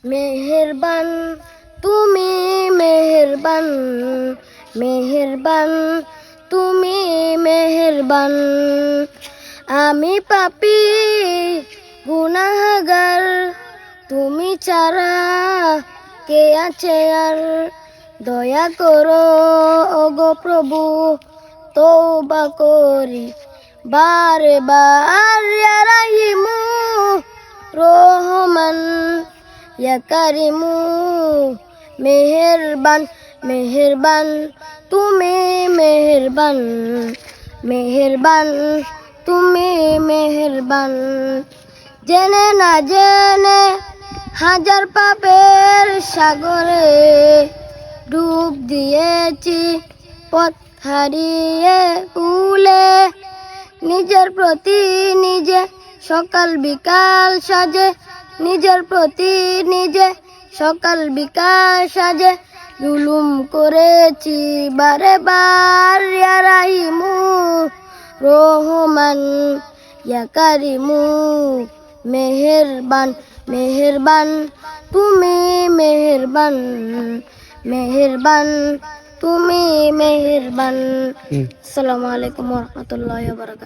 মেহেরবান তুমি মেহেরবান, মেহেরবান তুমি মেহেরবান। আমি পাপী গুনাহগার, তুমি ছাড়া কে আছে আর। দয়া করো ওগো প্রভু, তওবা করি বারে বার। ইয়া রাহিমু রহমান, ইয়া কারিমু মেহেরবান, মেহেরবান তুমি মেহেরবান, মেহেরবান তুমি মেহেরবান। জেনে না জেনে হাজার পাপের সাগরে ডুব দিয়েছি, পথ হারিয়ে ভুলে। নিজের প্রতি নিজে সকাল বিকাল সাজে, নিজের প্রতি নিজে সকাল বিকাল সাজে জুলুম করেছি বারে বার। ইয়া রাহিমু রহমান, ইয়া কারিমু মেহেরবান, মেহেরবান তুমি মেহেরবান, মেহেরবান তুমি মেহেরবান। আসসালামু আলাইকুম ওয়া রাহমাতুল্লাহি ওয়া বারাকাতুহু।